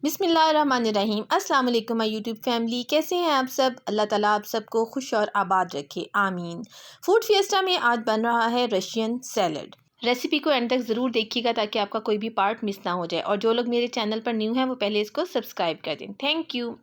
बिस्मिल्लाहिर्रहमानिर्रहीम। अस्सलाम वालेकुम माय यूट्यूब फैमिली, कैसे हैं आप सब। अल्लाह ताला आप सबको खुश और आबाद रखे, आमीन। फूड फिएस्टा में आज बन रहा है रशियन सैलड। रेसिपी को एंड तक ज़रूर देखिएगा ताकि आपका कोई भी पार्ट मिस ना हो जाए। और जो लोग मेरे चैनल पर न्यू हैं वो पहले इसको सब्सक्राइब कर दें, थैंक यू।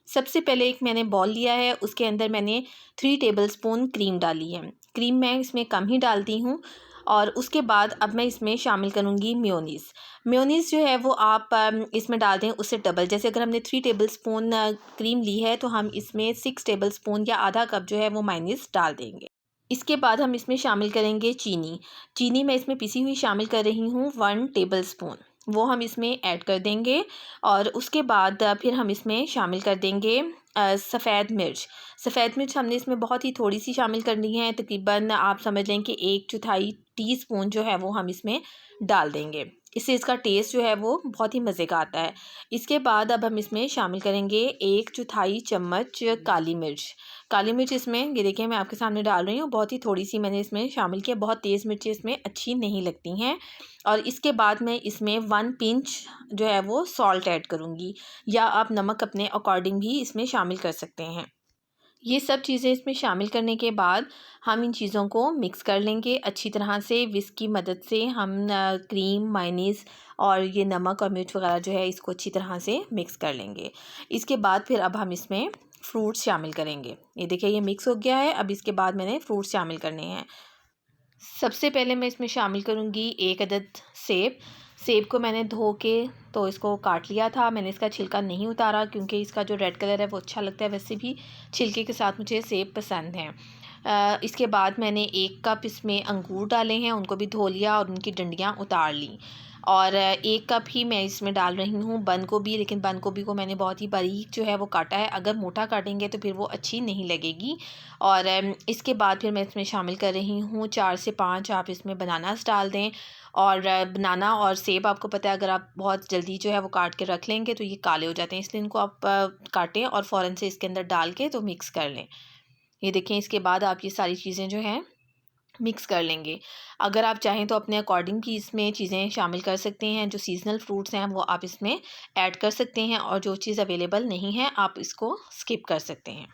सबसे पहले एक मैंने बॉल लिया है, उसके अंदर मैंने 3 टेबलस्पून क्रीम डाली है। क्रीम मैं इसमें कम ही डालती हूँ। और उसके बाद अब मैं इसमें शामिल करूँगी मेयोनीज़। मेयोनीज़ जो है वो आप इसमें डाल दें उससे डबल। जैसे अगर हमने 3 टेबलस्पून क्रीम ली है तो हम इसमें 6 टेबलस्पून या आधा कप जो है वो मेयोनीज़ डाल देंगे। इसके बाद हम इसमें शामिल करेंगे चीनी। चीनी मैं इसमें पिसी हुई शामिल कर रही हूँ 1 टेबलस्पून, वो हम इसमें ऐड कर देंगे। और उसके बाद फिर हम इसमें शामिल कर देंगे सफ़ेद मिर्च। सफ़ेद मिर्च हमने इसमें बहुत ही थोड़ी सी शामिल करनी है, तकरीबन आप समझ लें कि 1/4 टीस्पून जो है वो हम इसमें डाल देंगे। इससे इसका टेस्ट जो है वो बहुत ही मज़े का आता है। इसके बाद अब हम इसमें शामिल करेंगे 1/4 चम्मच काली मिर्च। काली मिर्च इसमें ये देखिए मैं आपके सामने डाल रही हूँ, बहुत ही थोड़ी सी मैंने इसमें शामिल किया, बहुत तेज़ मिर्ची इसमें अच्छी नहीं लगती हैं। और इसके बाद मैं इसमें 1 पिंच जो है वो सॉल्ट ऐड करूँगी, या आप नमक अपने अकॉर्डिंग भी इसमें शामिल कर सकते हैं। ये सब चीज़ें इसमें शामिल करने के बाद हम इन चीज़ों को मिक्स कर लेंगे अच्छी तरह से। विस्क की मदद से हम क्रीम, मायोनीज़ और ये नमक और मिर्च वगैरह जो है इसको अच्छी तरह से मिक्स कर लेंगे। इसके बाद फिर अब हम इसमें फ्रूट्स शामिल करेंगे। ये देखिए ये मिक्स हो गया है। अब इसके बाद मैंने फ्रूट्स शामिल करने हैं। सबसे पहले मैं इसमें शामिल करूँगी 1 अदद सेब। सेब को मैंने धो के तो इसको काट लिया था। मैंने इसका छिलका नहीं उतारा क्योंकि इसका जो रेड कलर है वो अच्छा लगता है। वैसे भी छिलके के साथ मुझे सेब पसंद हैं। इसके बाद मैंने 1 कप इसमें अंगूर डाले हैं, उनको भी धो लिया और उनकी डंडियाँ उतार ली। और 1 कप ही मैं इसमें डाल रही हूँ बंद गोभी, लेकिन बंद गोभी को मैंने बहुत ही बारीक जो है वो काटा है। अगर मोटा काटेंगे तो फिर वो अच्छी नहीं लगेगी। और इसके बाद फिर मैं इसमें शामिल कर रही हूँ 4 से 5 आप इसमें बनानास डाल दें। और बनाना और सेब आपको पता है अगर आप बहुत जल्दी जो है वो काट के रख लेंगे तो ये काले हो जाते हैं, इसलिए इनको आप काटें और फ़ौरन से इसके अंदर डाल के तो मिक्स कर लें। ये देखें इसके बाद आप ये सारी चीज़ें जो हैं मिक्स कर लेंगे। अगर आप चाहें तो अपने अकॉर्डिंग भी इसमें चीज़ें शामिल कर सकते हैं। जो सीज़नल फ्रूट्स हैं वो आप इसमें ऐड कर सकते हैं, और जो चीज़ अवेलेबल नहीं है आप इसको स्किप कर सकते हैं।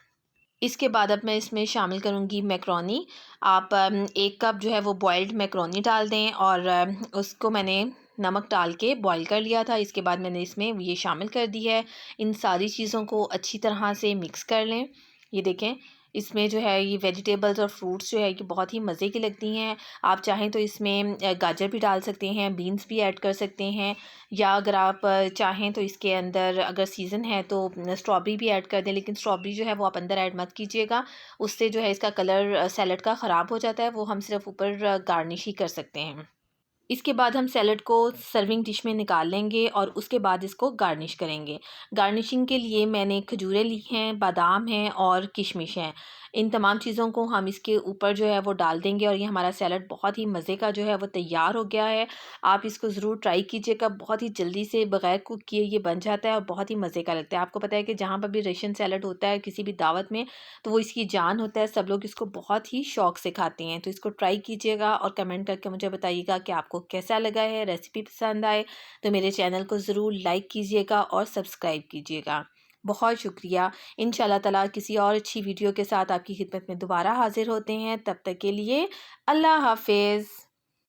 इसके बाद अब मैं इसमें शामिल करूँगी मैकरोनी। आप 1 कप जो है वो बॉइल्ड मैकरोनी डाल दें, और उसको मैंने नमक डाल के बॉईल कर लिया था। इसके बाद मैंने इसमें ये शामिल कर दी है। इन सारी चीज़ों को अच्छी तरह से मिक्स कर लें। ये देखें इसमें जो है ये वेजिटेबल्स और फ्रूट्स जो है कि बहुत ही मज़े की लगती हैं। आप चाहें तो इसमें गाजर भी डाल सकते हैं, बीन्स भी ऐड कर सकते हैं, या अगर आप चाहें तो इसके अंदर अगर सीज़न है तो स्ट्रॉबेरी भी ऐड कर दें। लेकिन स्ट्रॉबेरी जो है वो आप अंदर ऐड मत कीजिएगा, उससे जो है इसका कलर सैलड का ख़राब हो जाता है। वो हम सिर्फ ऊपर गार्निश ही कर सकते हैं। इसके बाद हम सैलड को सर्विंग डिश में निकाल लेंगे और उसके बाद इसको गार्निश करेंगे। गार्निशिंग के लिए मैंने खजूरें ली हैं, बादाम हैं और किशमिश हैं। इन तमाम चीज़ों को हम इसके ऊपर जो है वो डाल देंगे, और ये हमारा सैलड बहुत ही मज़े का जो है वो तैयार हो गया है। आप इसको ज़रूर ट्राई कीजिएगा, बहुत ही जल्दी से बग़ैर कुक किए ये बन जाता है और बहुत ही मज़े का लगता है। आपको पता है कि जहाँ पर भी रशियन सैलड होता है किसी भी दावत में, तो वो इसकी जान होता है। सब लोग इसको बहुत ही शौक़ से खाते हैं। तो इसको ट्राई कीजिएगा और कमेंट करके मुझे बताइएगा कि आपको कैसा लगा है। रेसिपी पसंद आए तो मेरे चैनल को ज़रूर लाइक कीजिएगा और सब्सक्राइब कीजिएगा। बहुत शुक्रिया। इंशाल्लाह ताला किसी और अच्छी वीडियो के साथ आपकी खिदमत में दोबारा हाज़िर होते हैं। तब तक के लिए अल्लाह हाफ़िज़।